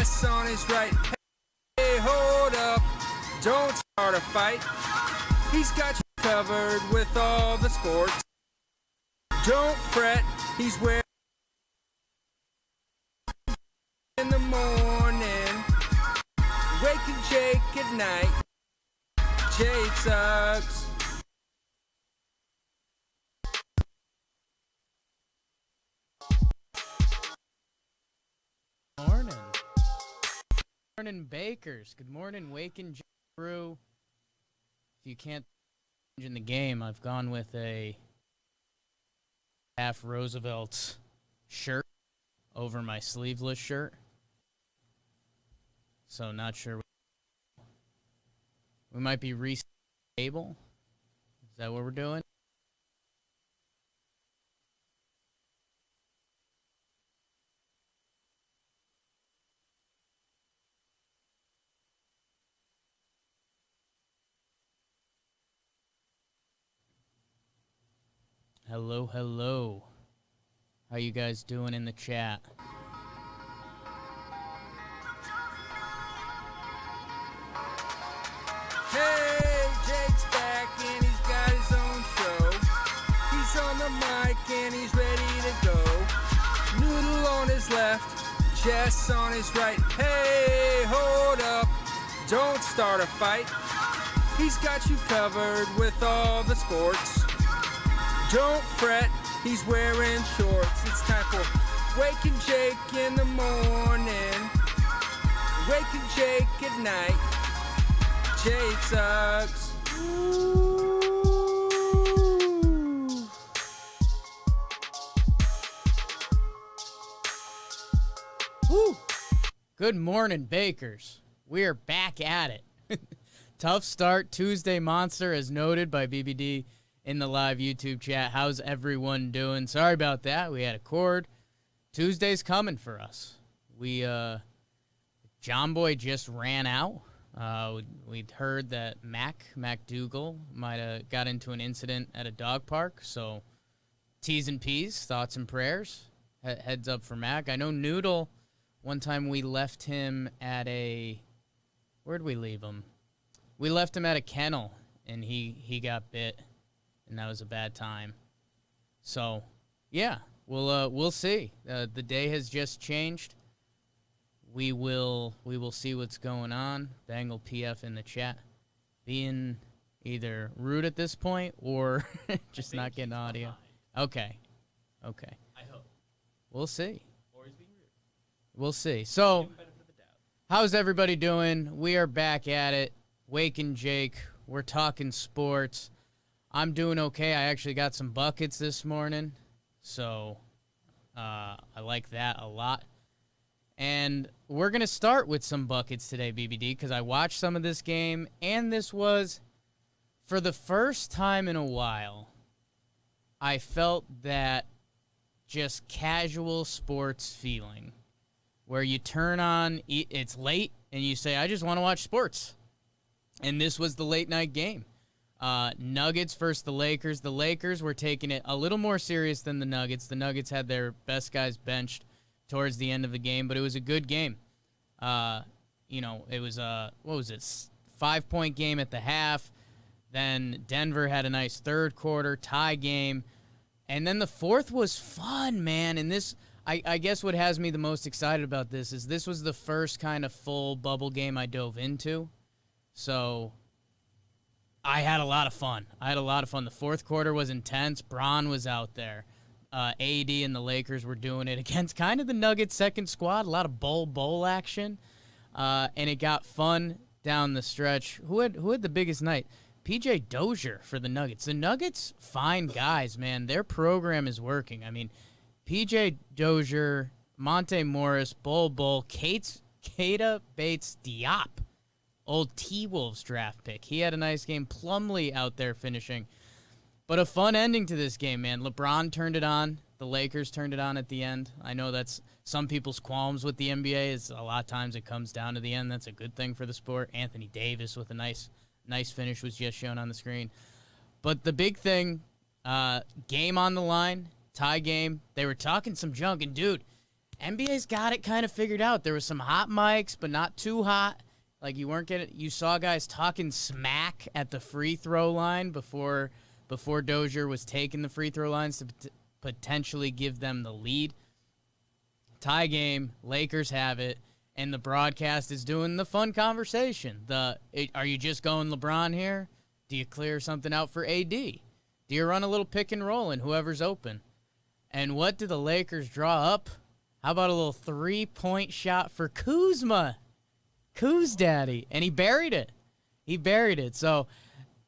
chest on his right. Hey, hold up, don't start a fight. He's got you covered with all the sports. Don't fret, he's wearing in the morning, waking Jake at night. Jake sucks. Morning, Bakers. Good morning, Waking Brew. If you can't in the game, I've gone with a half Roosevelt shirt over my sleeveless shirt. So not sure. We might be resetting the table. Is that what we're doing? Hello, hello. How you guys doing in the chat? Hey, Jake's back and he's got his own show. He's on the mic and he's ready to go. Noodle on his left, Jess on his right. Hey, hold up, don't start a fight. He's got you covered with all the sports. Don't fret, he's wearing shorts. It's time for Waking Jake in the morning, Waking Jake at night. Jake sucks. Woo! Good morning, Bakers. We are back at it. Tough start, Tuesday monster, as noted by BBD in the live YouTube chat. How's everyone doing? Sorry about that. We had a cord. Tuesday's coming for us. Jomboy just ran out. We'd heard that Mac Dougal might have got into an incident at a dog park. So T's and P's, thoughts and prayers. Heads up for Mac. I know Noodle, one time we left him at where'd we leave him? We left him at a kennel, and he got bit. And that was a bad time. So, yeah, we'll see. The day has just changed. We will see what's going on. Bengal PF in the chat, being either rude at this point or just not getting audio. Okay. I hope. We'll see. Or he's being rude. We'll see. So, how's everybody doing? We are back at it. Waking Jake. We're talking sports. I'm doing okay. I actually got some buckets this morning, so I like that a lot. And we're going to start with some buckets today, BBD, because I watched some of this game, and this was, for the first time in a while, I felt that just casual sports feeling, where you turn on, it's late, and you say, I just want to watch sports. And this was the late night game. Nuggets versus the Lakers. The Lakers were taking it a little more serious than the Nuggets. The Nuggets had their best guys benched towards the end of the game, but it was a good game. It was a 5-point game at the half. Then Denver had a nice third quarter tie game. And then the fourth was fun, man. And this, I guess what has me the most excited about this is this was the first kind of full bubble game I dove into. So I had a lot of fun. The fourth quarter was intense. Bron was out there. AD and the Lakers were doing it against kind of the Nuggets second squad. A lot of bowl action. And it got fun down the stretch. Who had the biggest night? PJ Dozier for the Nuggets. The Nuggets, fine guys, man. Their program is working. I mean, PJ Dozier, Monte Morris, Bol, Keita Bates Diop. Old T-Wolves draft pick. He had a nice game. Plumlee out there finishing. But a fun ending to this game, man. LeBron turned it on. The Lakers turned it on at the end. I know that's some people's qualms with the NBA. Is a lot of times it comes down to the end. That's a good thing for the sport. Anthony Davis with a nice finish was just shown on the screen. But the big thing, game on the line, tie game. They were talking some junk. And, dude, NBA's got it kind of figured out. There was some hot mics, but not too hot. Like you saw guys talking smack at the free throw line before Dozier was taking the free throw lines to potentially give them the lead. Tie game, Lakers have it, and the broadcast is doing the fun conversation. Are you just going LeBron here? Do you clear something out for AD? Do you run a little pick and roll and whoever's open? And what do the Lakers draw up? How about a little 3-point shot for Kuzma? Kuz Daddy. And he buried it. So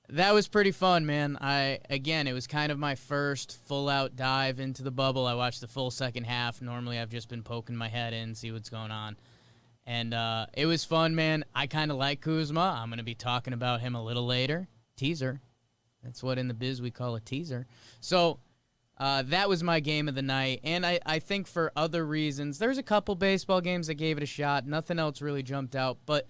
that was pretty fun, man. It was kind of my first full-out dive into the bubble. I watched the full second half. Normally I've just been poking my head in, see what's going on. And it was fun, man. I kind of like Kuzma. I'm going to be talking about him a little later. Teaser. That's what in the biz we call a teaser. So that was my game of the night. And I think for other reasons, there's a couple baseball games that gave it a shot. Nothing else really jumped out. But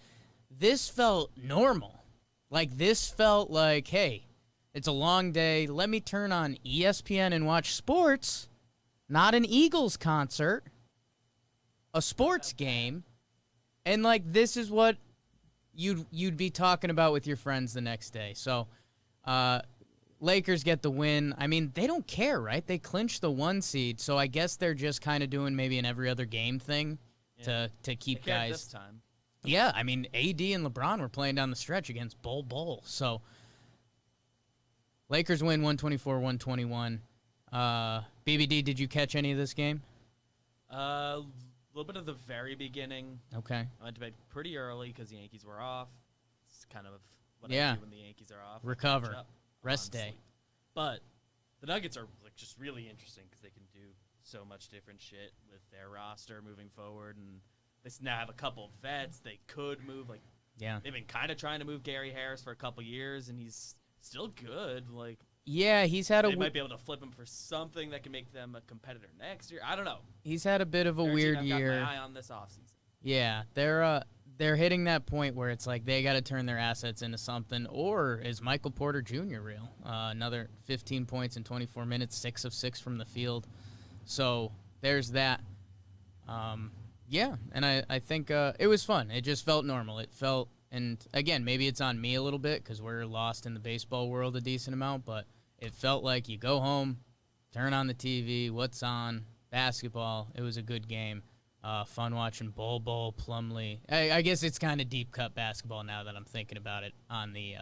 this felt normal. Like, this felt like, hey, it's a long day. Let me turn on ESPN and watch sports, not an Eagles concert, a sports game. And, like, this is what you'd be talking about with your friends the next day. So, Lakers get the win. I mean, they don't care, right? They clinched the 1 seed, so I guess they're just kind of doing maybe an every other game thing to keep guys. This time. Yeah, I mean, AD and LeBron were playing down the stretch against Bull. So, Lakers win 124-121. BBD, did you catch any of this game? A little bit of the very beginning. Okay. I went to bed pretty early because the Yankees were off. It's kind of what Yeah. I do when the Yankees are off. Recover. Catch up Rest on day. sleep. But the Nuggets are like just really interesting because they can do so much different shit with their roster moving forward, and they now have a couple vets they could move. Like, Yeah. they've been kind of trying to move Gary Harris for a couple years, and he's still good. Like, Yeah, he's had they might be able to flip him for something that can make them a competitor next year. I don't know. he's had a bit of a weird I've year. got my eye on this offseason. Yeah, they're hitting that point where it's like they got to turn their assets into something. Or is Michael Porter Jr. real? Another 15 points in 24 minutes, 6 of 6 from the field. So there's that. Yeah, and I think it was fun. It just felt normal. It felt, and again, maybe it's on me a little bit because we're lost in the baseball world a decent amount, but it felt like you go home, turn on the TV, what's on, basketball. It was a good game. Fun watching Bull, Plumlee. I guess it's kind of deep cut basketball now that I'm thinking about it on the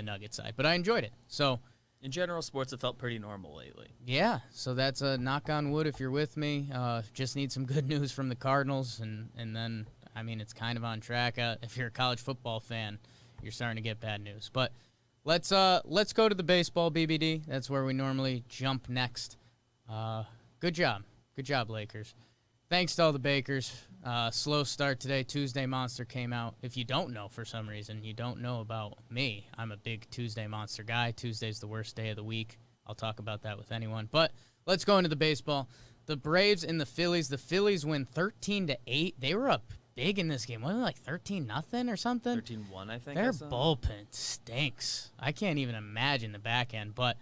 Nugget side, but I enjoyed it. So In general, sports have felt pretty normal lately. yeah, so that's a knock on wood if you're with me. Just need some good news from the Cardinals, and then, I mean, it's kind of on track. If you're a college football fan, you're starting to get bad news. But let's go to the baseball, BBD. That's where we normally jump next. Good job, Lakers. Thanks to all the Bakers. Slow start today. Tuesday Monster came out. If you don't know for some reason, you don't know about me, I'm a big Tuesday Monster guy. Tuesday's the worst day of the week. I'll talk about that with anyone. But let's go into the baseball. The Braves and the Phillies. The Phillies win 13-8. They were up big in this game. Wasn't it like 13-0 or something? 13-1, I think. Their bullpen stinks. I can't even imagine the back end. But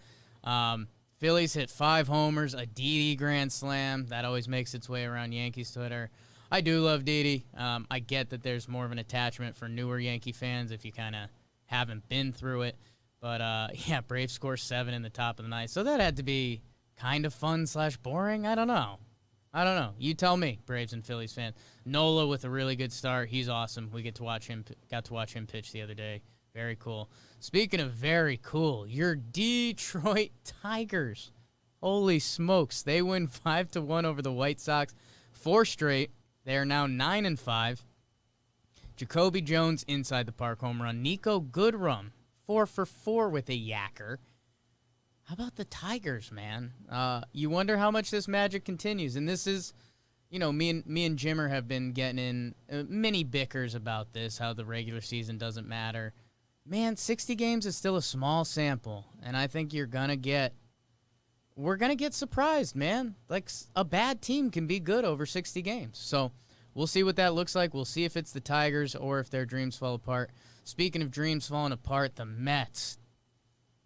Phillies hit 5 homers, a Didi grand slam. That always makes its way around Yankees Twitter. I do love Didi. I get that there's more of an attachment for newer Yankee fans if you kind of haven't been through it. But, yeah, Braves score 7 in the top of the ninth. So that had to be kind of fun/boring. I don't know. You tell me, Braves and Phillies fans. Nola with a really good start. He's awesome. We got to watch him pitch the other day. Very cool. Speaking of very cool, your Detroit Tigers. Holy smokes. They win 5-1 over the White Sox. 4 straight. They are now 9-5. Jacoby Jones inside the park home run. Nico Goodrum 4 for 4 with a yacker. How about the Tigers, man? You wonder how much this magic continues. And this is, me and Jimmer have been getting in many bickers about this, how the regular season doesn't matter. Man, 60 games is still a small sample, and I think we're going to get surprised, man. Like, a bad team can be good over 60 games. So we'll see what that looks like. We'll see if it's the Tigers or if their dreams fall apart. Speaking of dreams falling apart, the Mets.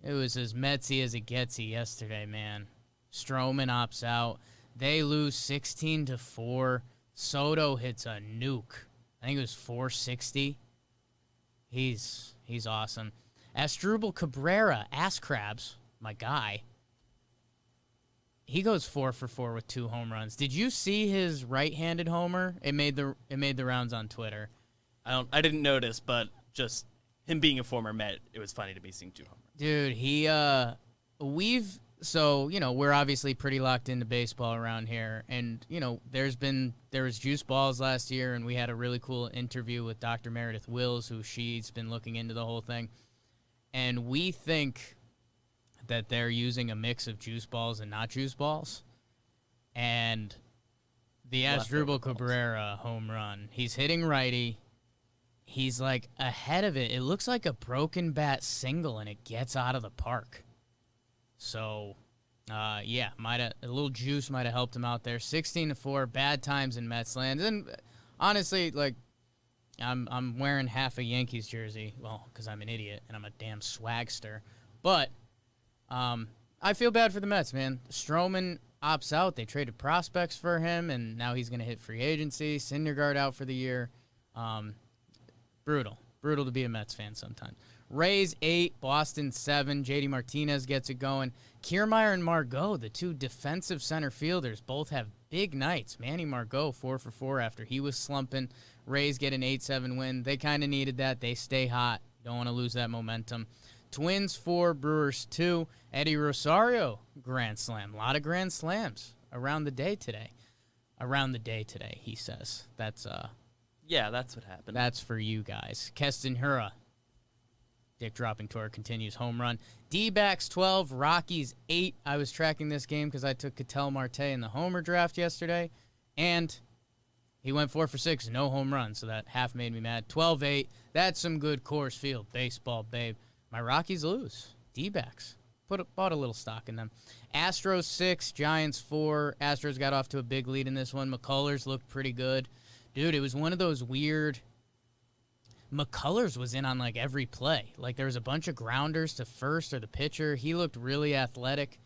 It was as Metsy as it getsy yesterday, man. Stroman opts out. They lose 16-4. Soto hits a nuke. I think it was 460. He's awesome. Asdrubal Cabrera, ass crabs, my guy. He goes 4 for 4 with 2 home runs. Did you see his right-handed homer? It made the rounds on Twitter. I didn't notice, but just him being a former Met, it was funny to me seeing 2 home runs. Dude, we're obviously pretty locked into baseball around here, and there was juice balls last year, and we had a really cool interview with Dr. Meredith Wills, who she's been looking into the whole thing, and we think that they're using a mix of juice balls and not juice balls, and the Asdrubal Cabrera home run, he's hitting righty. He's like ahead of it. It looks like a broken bat single, and it gets out of the park. So, a little juice might have helped him out there. 16-4, bad times in Mets land. And honestly, like, I'm wearing half a Yankees jersey, well, because I'm an idiot and I'm a damn swagster. But I feel bad for the Mets, man. Stroman opts out. They traded prospects for him, and now he's going to hit free agency. Syndergaard out for the year. Brutal to be a Mets fan sometimes. Rays 8, Boston 7. JD Martinez gets it going. Kiermaier and Margot, the 2 defensive center fielders, both have big nights. Manny Margot 4 for 4 after he was slumping. Rays get an 8-7 win. They kind of needed that. They stay hot. Don't want to lose that momentum. Twins 4, Brewers 2. Eddie Rosario, grand slam. A lot of grand slams around the day today. Around the day today, he says. That's what happened. That's for you guys. Keston Hura, dick dropping tour continues, home run. D-backs 12, Rockies 8. I was tracking this game because I took Ketel Marte in the homer draft yesterday, and he went 4 for 6, no home runs, so that half made me mad. 12-8. That's some good Coors Field baseball, babe. My Rockies lose. D-backs. Bought a little stock in them. Astros 6, Giants 4. Astros got off to a big lead in this one. McCullers looked pretty good. Dude, it was one of those weird... McCullers was in on, like, every play. Like, there was a bunch of grounders to first or the pitcher. He looked really athletic.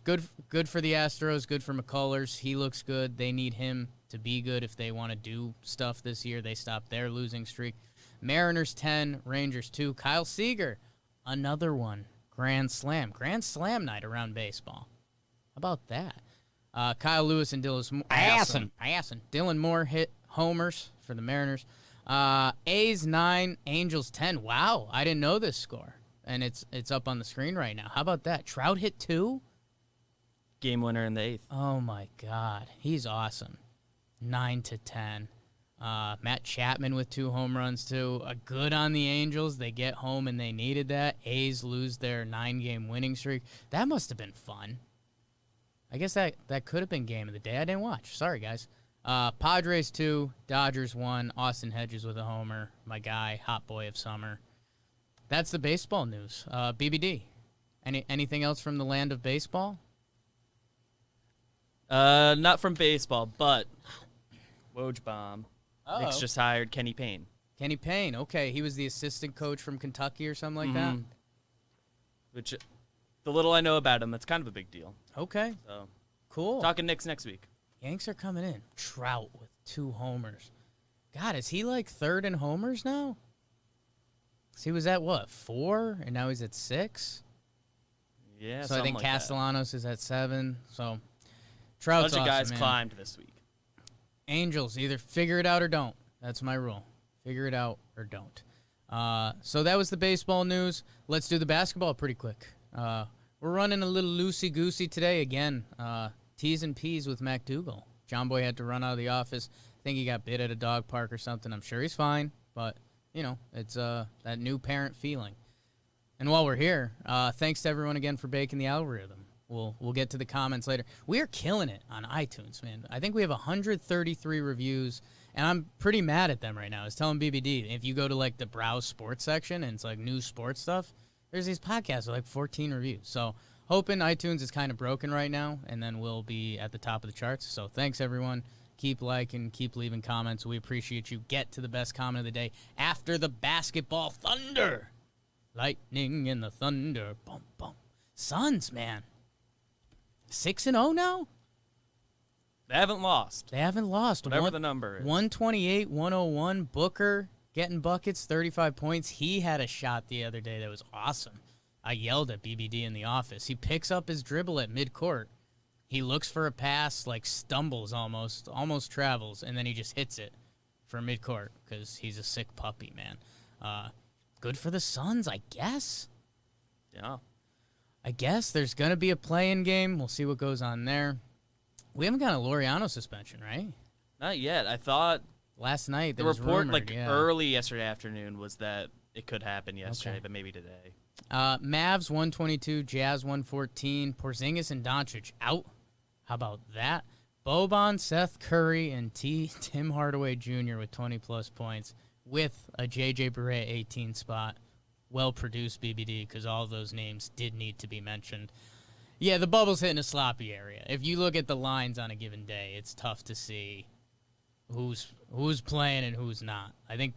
Good for the Astros, good for McCullers. He looks good. They need him to be good if they want to do stuff this year. They stopped their losing streak. Mariners 10, Rangers 2. Kyle Seager, another one. Grand slam night around baseball. How about that? Kyle Lewis and Dylan Moore hit homers for the Mariners. A's 9, Angels 10. Wow, I didn't know this score, and it's up on the screen right now. How about that? Trout hit 2? Game winner in the 8th. Oh, my God. He's awesome. 9-10. Matt Chapman with 2 home runs, too. Good on the Angels. They get home, and they needed that. A's lose their 9-game winning streak. That must have been fun. I guess that could have been game of the day. I didn't watch. Sorry, guys. Padres 2, Dodgers 1. Austin Hedges with a homer. My guy, hot boy of summer. That's the baseball news. BBD, anything else from the land of baseball? Not from baseball, but Woj Bomb. Knicks just hired Kenny Payne. Kenny Payne, okay. He was the assistant coach from Kentucky or something like that? Which, the little I know about him, that's kind of a big deal. Okay. So, cool. Talking Knicks next week. Yanks are coming in. Trout with 2 homers. God, is he like third in homers now? So he was at what, 4? And now he's at 6? Yeah, so I think like Castellanos is at 7. So Trout's a bunch of awesome, guys man. climbed this week. Angels, either figure it out or don't. That's my rule. Figure it out or don't. So that was the baseball news. Let's do the basketball pretty quick. We're running a little loosey-goosey today again. T's and P's with MacDougal. Jomboy had to run out of the office. I think he got bit at a dog park or something. I'm sure he's fine, but, it's that new parent feeling. And while we're here, thanks to everyone again for baking the algorithm. We'll get to the comments later. We are killing it on iTunes, man. I think we have 133 reviews, and I'm pretty mad at them right now. I was telling BBD, if you go to, like, the browse sports section and it's, like, new sports stuff, there's these podcasts with, like, 14 reviews. So hoping iTunes is kind of broken right now, and then we'll be at the top of the charts. So thanks, everyone. Keep liking, keep leaving comments. We appreciate you. Get to the best comment of the day after the basketball thunder. Lightning and the thunder. Boom, boom. Suns, man. 6-0 now? They haven't lost. They haven't lost. Whatever the number is. 128, 101. Booker getting buckets, 35 points. He had a shot the other day that was awesome. I yelled at BBD in the office. He picks up his dribble at midcourt. He looks for a pass, like stumbles almost travels, and then he just hits it for midcourt because he's a sick puppy, man. Good for the Suns, I guess. Yeah. I guess there's going to be a play-in game. We'll see what goes on there. We haven't got a Laureano suspension, right? Not yet. I thought last night the there was report, rumored, early yesterday afternoon, was that it could happen yesterday, Okay. but maybe today. Mavs 122, Jazz 114. Porzingis and Doncic out. How about that? Boban, Seth Curry, and Tim Hardaway Jr. with 20-plus points with a J.J. Barea 18 spot. Well-produced BBD because all of those names did need to be mentioned. Yeah, the bubble's hitting a sloppy area. If you look at the lines on a given day, it's tough to see who's playing and who's not. I think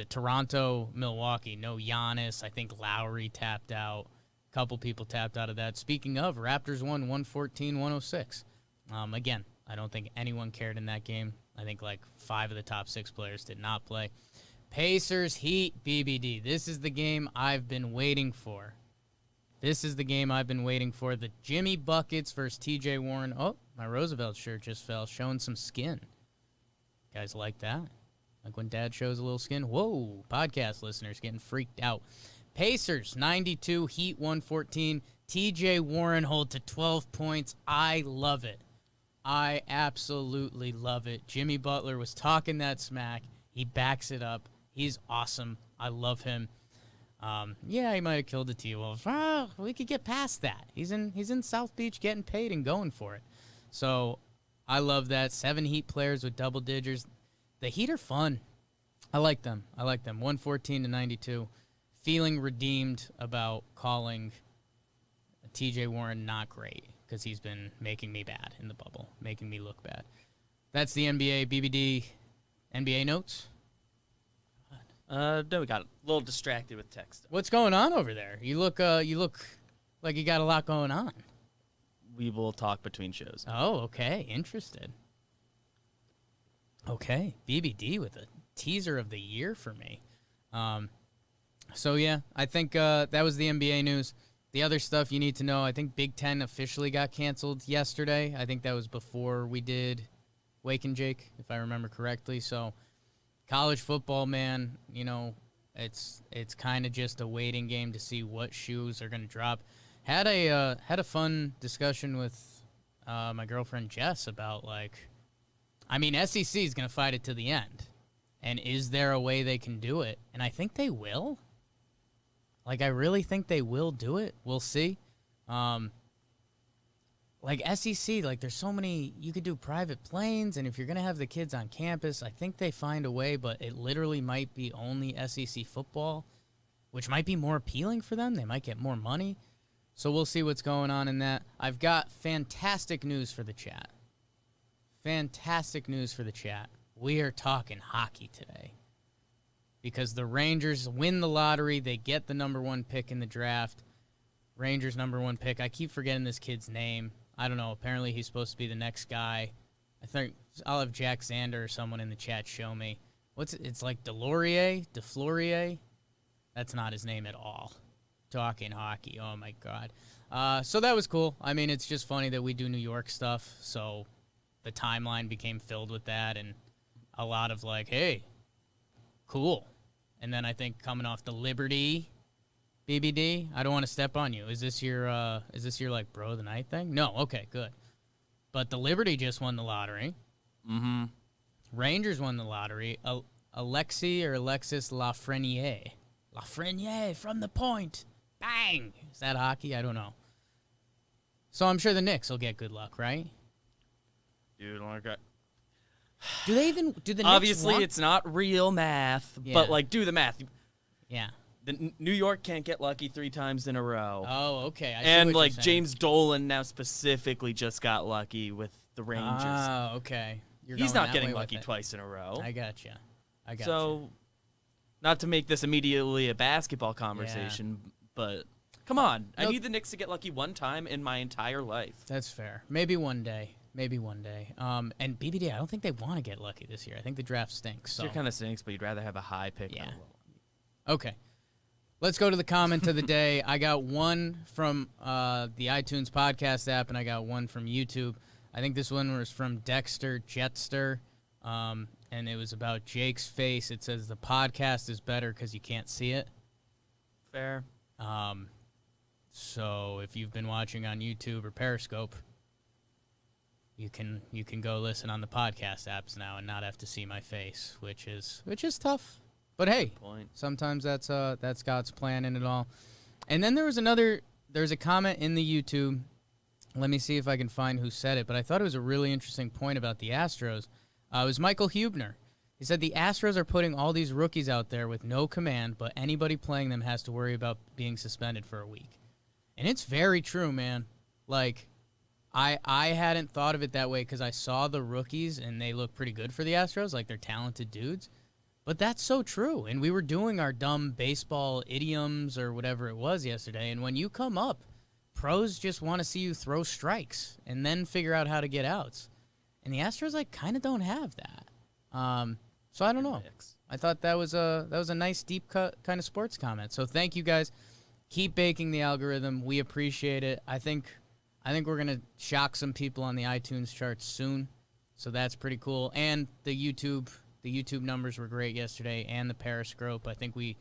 Toronto, Milwaukee, no Giannis. I think Lowry tapped out. A couple people tapped out of that. Speaking of, Raptors won 114-106. Again, I don't think anyone cared in that game. I think like 5 of the top 6 players did not play. Pacers, Heat, BBD. This is the game I've been waiting for. The Jimmy Buckets versus TJ Warren. Oh, my Roosevelt shirt just fell, showing some skin. You guys like that? Like when Dad shows a little skin? Whoa, podcast listeners getting freaked out. Pacers, 92, Heat, 114. TJ Warren hold to 12 points. I love it. I absolutely love it. Jimmy Butler was talking that smack. He backs it up. He's awesome. I love him. Yeah, he might have killed the T-Wolves. We could get past that. He's in South Beach getting paid and going for it. So I love that. 7 Heat players with double digits. The Heat are fun. I like them. 114-92. Feeling redeemed about calling TJ Warren not great because he's been making me bad in the bubble, making me look bad. That's the NBA. BBD, NBA notes? No, we got a little distracted with text. What's going on over there? You look like you got a lot going on. We will talk between shows. Oh, okay. Interested. Okay. BBD with a teaser of the year for me. So, yeah, I think that was the NBA news. The other stuff you need to know, I think Big Ten officially got canceled yesterday. I think that was before we did Wake and Jake, if I remember correctly. So, college football, man, you know, it's kind of just a waiting game to see what shoes are going to drop. Had a fun discussion with my girlfriend Jess about, SEC is going to fight it to the end. And is there a way they can do it? And I think they will. I really think they will do it. We'll see. SEC, there's so many, you could do private planes, and if you're going to have the kids on campus, I think they find a way, but it literally might be only SEC football, which might be more appealing for them. They might get more money. So we'll see what's going on in that. I've got fantastic news for the chat. We are talking hockey today. Because the Rangers win the lottery. They get the number 1 pick in the draft. Rangers number 1 pick. I keep forgetting this kid's name. I don't know. Apparently he's supposed to be the next guy. I think I'll have Jack Zander or someone in the chat show me. It's like DeFlorier? That's not his name at all. Talking hockey. Oh, my God. So that was cool. It's just funny that we do New York stuff. So the timeline became filled with that and a lot of hey, cool. And then I think coming off the Liberty, BBD, I don't want to step on you. Is this your bro of the night thing? No, okay, good. But the Liberty just won the lottery. Mm-hmm. Rangers won the lottery. Alexis Lafreniere. Lafreniere from the point. Bang! Is that hockey? I don't know. So I'm sure the Knicks will get good luck, right? Dude, oh my God. Do the Knicks Obviously, want? it's not real math, Yeah. but do the math. Yeah. New York can't get lucky 3 times in a row. Oh, okay. I see And what you're saying. James Dolan now specifically just got lucky with the Rangers. Oh, okay. He's not getting lucky twice. twice in a row. I gotcha. So, not to make this immediately a basketball conversation, but come on. I Nope. need the Knicks to get lucky 1 time in my entire life. That's fair. Maybe one day. Maybe one day. And BBD, I don't think they want to get lucky this year. I think the draft stinks. So It kind of stinks, but you'd rather have a high pick Yeah. than a low one. Okay. Let's go to the comment of the day. I got one from the iTunes podcast app, and I got one from YouTube. I think this one was from Dexter Jetster, and it was about Jake's face. It says, the podcast is better because you can't see it. Fair. So if you've been watching on YouTube or Periscope, you can go listen on the podcast apps now and not have to see my face, which is tough. But hey, Point. sometimes that's God's plan in it all. And then there's a comment in the YouTube. Let me see if I can find who said it, but I thought it was a really interesting point about the Astros. It was Michael Hubner. He said the Astros are putting all these rookies out there with no command, but anybody playing them has to worry about being suspended for a week. And it's very true, man. Like, I hadn't thought of it that way because I saw the rookies, and they look pretty good for the Astros. Like, they're talented dudes. But that's so true. And we were doing our dumb baseball idioms or whatever it was yesterday, and when you come up, pros just want to see you throw strikes and then figure out how to get outs. And the Astros, like, kind of don't have that. So I don't know. I thought that was a nice deep cut kind of sports comment. So thank you guys. Keep baking the algorithm. We appreciate it. I think we're gonna shock some people on the iTunes charts soon. So that's pretty cool. And the YouTube numbers were great yesterday, and the Periscope. I think we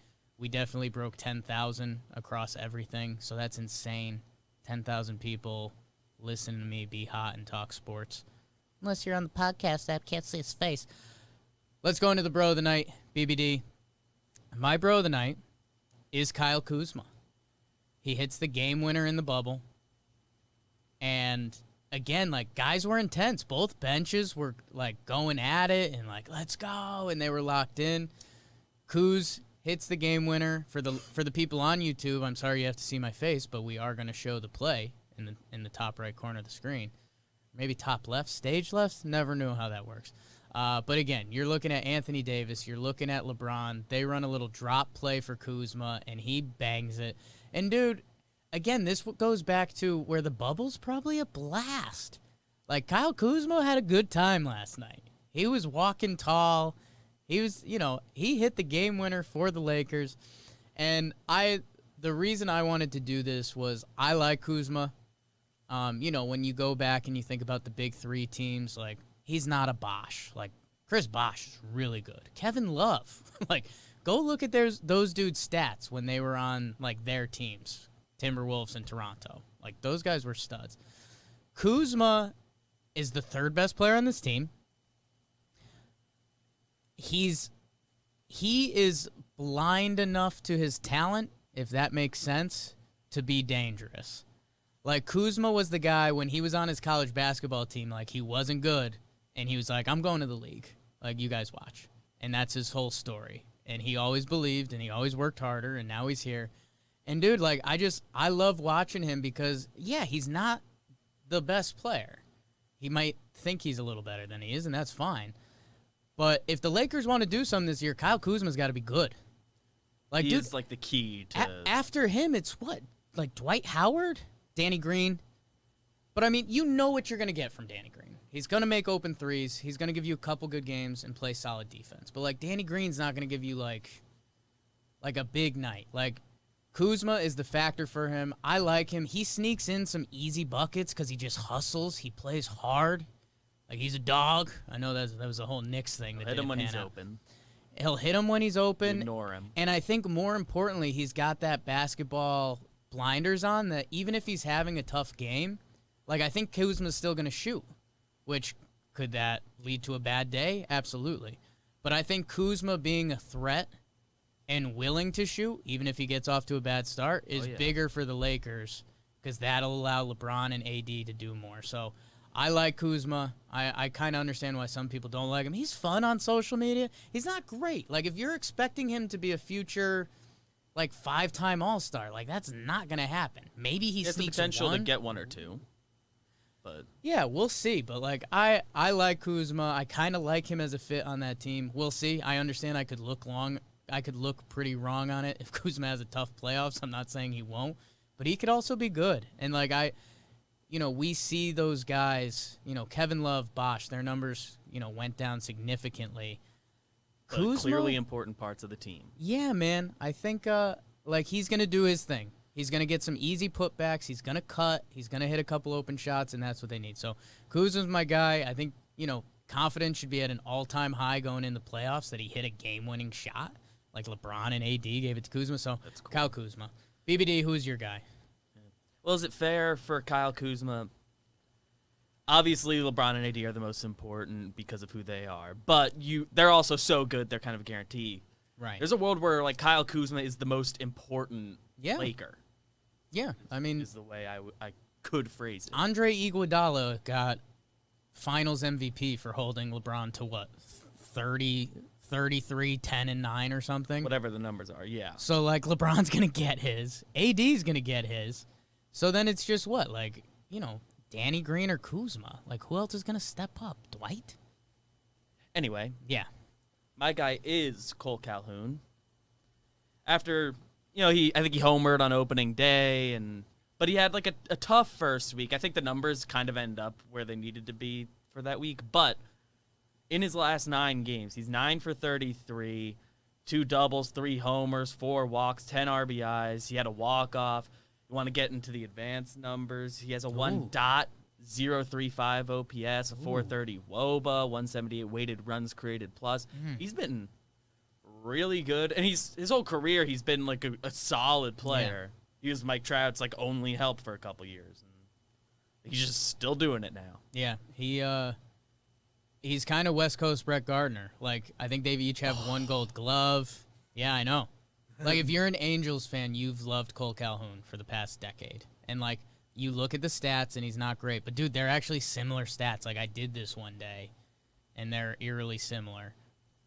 definitely broke 10,000 across everything. So that's insane. 10,000 people listening to me be hot and talk sports. Unless you're on the podcast app, can't see his face. Let's go into the bro of the night, BBD. My bro of the night is Kyle Kuzma. He hits the game winner in the bubble. And again, like, guys were intense. Both benches were like going at it and like, let's go, and they were locked in. Kuz hits the game winner. For the people on YouTube, I'm sorry you have to see my face, but we are going to show the play in the top right corner of the screen. Maybe top left, stage left. Never knew how that works. But again, you're looking at Anthony Davis. You're looking at LeBron. They run a little drop play for Kuzma, and he bangs it. And, dude, again, this goes back to where the bubble's probably a blast. Like, Kyle Kuzma had a good time last night. He was walking tall. He was, he hit the game winner for the Lakers. And the reason I wanted to do this was I like Kuzma. When you go back and you think about the big three teams, like, he's not a Bosh. Like, Chris Bosh is really good. Kevin Love. Like, go look at those dudes' stats when they were on, like, their teams, Timberwolves and Toronto. Like, those guys were studs. Kuzma is the third best player on this team. He is blind enough to his talent, if that makes sense, to be dangerous. Like, Kuzma was the guy when he was on his college basketball team, like, he wasn't good, and he was like, I'm going to the league. Like, you guys watch. And that's his whole story. And he always believed, and he always worked harder, and now he's here. And, dude, like, I love watching him because, yeah, he's not the best player. He might think he's a little better than he is, and that's fine. But if the Lakers want to do something this year, Kyle Kuzma's got to be good. Like, He dude, is, like, the key to... After him, it's what? Like, Dwight Howard? Danny Green? But, I mean, you know what you're going to get from Danny Green. He's going to make open threes. He's going to give you a couple good games and play solid defense. But, like, Danny Green's not going to give you, like a big night. Like, Kuzma is the factor for him. I like him. He sneaks in some easy buckets because he just hustles. He plays hard. Like, he's a dog. I know that was a whole Knicks thing. Hit him when he's open. He'll hit him when he's open. Ignore him. And I think more importantly, he's got that basketball blinders on that even if he's having a tough game, like, I think Kuzma's still going to shoot, which could that lead to a bad day? Absolutely. But I think Kuzma being a threat and willing to shoot, even if he gets off to a bad start, is bigger for the Lakers because that'll allow LeBron and AD to do more. So I like Kuzma. I kind of understand why some people don't like him. He's fun on social media. He's not great. Like, if you're expecting him to be a future, like, 5-time All-Star, like, that's not going to happen. Maybe he has the sneaks potential one. to get one or two. But yeah, we'll see. But, like, I like Kuzma. I kind of like him as a fit on that team. We'll see. I understand I could look pretty wrong on it if Kuzma has a tough playoffs. I'm not saying he won't. But he could also be good. And, like, we see those guys, Kevin Love, Bosch, their numbers, went down significantly. But Kuzma, clearly important parts of the team. yeah, man. I think he's gonna do his thing. He's gonna get some easy putbacks. He's gonna cut. He's gonna hit a couple open shots, and that's what they need. So Kuzma's my guy. I think confidence should be at an all-time high going in the playoffs that he hit a game-winning shot like LeBron and AD gave it to Kuzma. So That's cool. Kyle Kuzma. BBD, who's your guy? Well, is it fair for Kyle Kuzma? Obviously, LeBron and AD are the most important because of who they are, but they're also so good, they're kind of a guarantee. Right. There's a world where like Kyle Kuzma is the most important Laker. Yeah, I mean, Is the way I could phrase it. Andre Iguodala got Finals MVP for holding LeBron to what, 30, 33, 10, and 9 or something? Whatever the numbers are, yeah. So, like, LeBron's going to get his. AD's going to get his. So then it's just what? Like, Danny Green or Kuzma? Like, who else is going to step up? Dwight? Anyway, Yeah. my guy is Cole Calhoun. After, I think he homered on opening day, but he had like a tough first week. I think the numbers kind of end up where they needed to be for that week. But in his last 9 games, he's 9 for 33, 2 doubles, 3 homers, 4 walks, 10 RBIs. He had a walk-off. You want to get into the advanced numbers. He has a 1.035 OPS, a 430 WOBA, 178 weighted runs created plus. He's been really good. And his whole career, he's been like a solid player. He was Mike Trout's like only help for a couple years. And he's just still doing it now. Yeah. He's kind of West Coast Brett Gardner. Like, I think they each have 1 gold glove. Yeah, I know. Like, if you're an Angels fan, you've loved Cole Calhoun for the past decade. And, like, you look at the stats, and he's not great. But, dude, they're actually similar stats. Like, I did this one day, and they're eerily similar.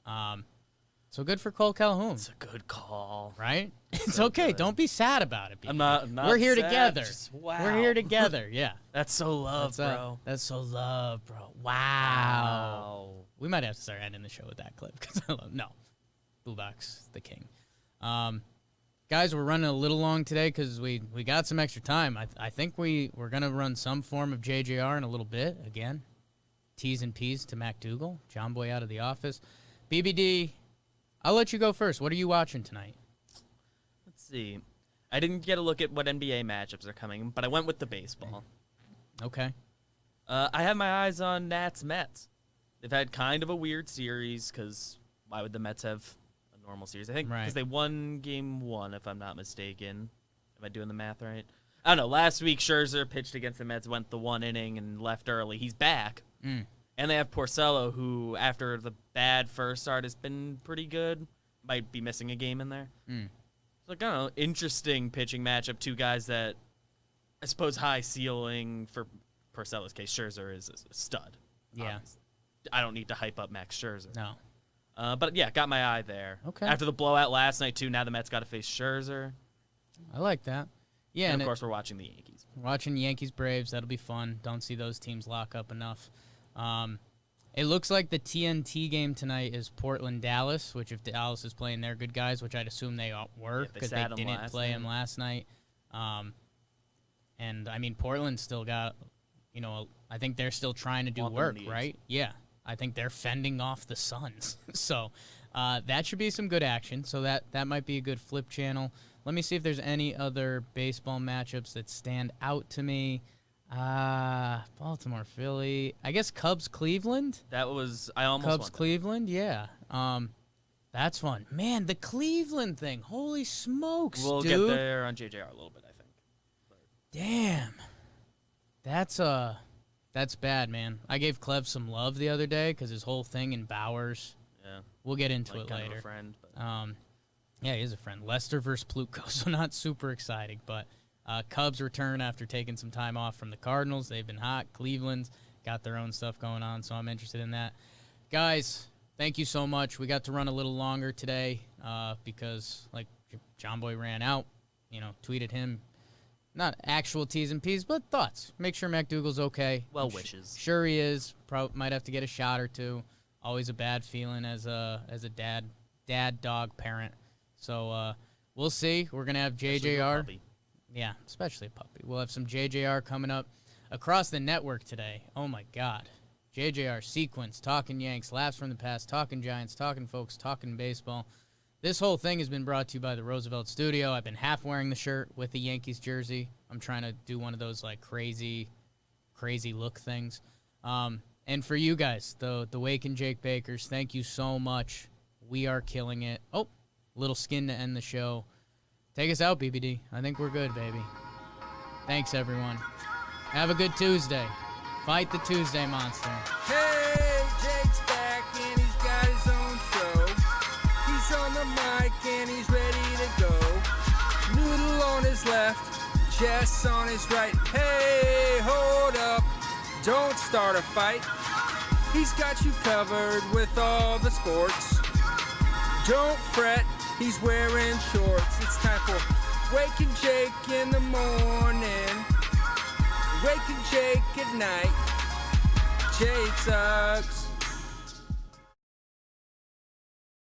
So good for Cole Calhoun. It's a good call. Right? It's okay. good. Don't be sad about it. I'm not We're here sad, together. wow. We're here together. Yeah. That's so love, bro. That's so love, bro. Wow. We might have to start ending the show with that clip because I love. No, Boobox the king. Guys, we're running a little long today because we got some extra time. I think we're gonna run some form of JJR in a little bit again. T's and P's to MacDougal. Jomboy out of the office. BBD, I'll let you go first. What are you watching tonight? Let's see. I didn't get a look at what NBA matchups are coming, but I went with the baseball. Okay. I have my eyes on Nats-Mets. They've had kind of a weird series because why would the Mets have a normal series? I think because they won Game 1, if I'm not mistaken. Am I doing the math right? I don't know. Last week, Scherzer pitched against the Mets, went the 1 inning, and left early. He's back. And they have Porcello, who, after the bad first start, has been pretty good. Might be missing a game in there. So, like, I don't know, interesting pitching matchup. 2 guys that, I suppose, high ceiling for Porcello's case. Scherzer is a stud. Yeah. Obviously. I don't need to hype up Max Scherzer. No. But, yeah, got my eye there. Okay. After the blowout last night, too, now the Mets got to face Scherzer. I like that. Yeah. And, of course, we're watching the Yankees. Watching Yankees-Braves. That'll be fun. Don't see those teams lock up enough. It looks like the TNT game tonight is Portland-Dallas, which if Dallas is playing their good guys, which I'd assume they were because they didn't play him last night. And, I mean, Portland still got, I think they're still trying to do work, right? Yeah. I think they're fending off the Suns. So that should be some good action. So that might be a good flip channel. Let me see if there's any other baseball matchups that stand out to me. Baltimore, Philly. I guess Cubs, Cleveland. That was I almost Cubs, Cleveland. Yeah. That's fun, man. The Cleveland thing. Holy smokes, we'll dude. get there on JJR a little bit, I think. Damn. That's bad, man. I gave Clev some love the other day because his whole thing in Bowers. Yeah. We'll get into Like it kind later. Of a friend, but. Yeah, he is a friend. Lester versus Plutko, so not super exciting, but. Cubs return after taking some time off from the Cardinals. They've been hot. Cleveland's got their own stuff going on, so I'm interested in that. Guys, thank you so much. We got to run a little longer today because, like, Jomboy ran out. Tweeted him. Not actual T's and P's, but thoughts. Make sure MacDougal's okay. Well wishes. Sure he is. Might have to get a shot or two. Always a bad feeling as a dad dog parent. So we'll see. We're gonna have JJR. Puppy. Yeah, especially a puppy. We'll have some JJR coming up. across the network today. Oh, my God. JJR sequence, talking Yanks, laughs from the past, talking Giants, talking folks, talking baseball. This whole thing has been brought to you by the Roosevelt Studio. I've been half wearing the shirt with the Yankees jersey. I'm trying to do one of those, like, crazy look things. And for you guys, the Wake and Jake Bakers, thank you so much. We are killing it. Oh, little skin to end the show. Take us out, BBD. I think we're good, baby. Thanks, everyone. Have a good Tuesday. Fight the Tuesday monster. Hey, Jake's back and he's got his own show. He's on the mic and he's ready to go. Noodle on his left, Jess on his right. Hey, hold up, don't start a fight. He's got you covered with all the sports. Don't fret, he's wearing shorts. It's time for Wake and Jake in the morning, Wake and Jake at night. Jake sucks.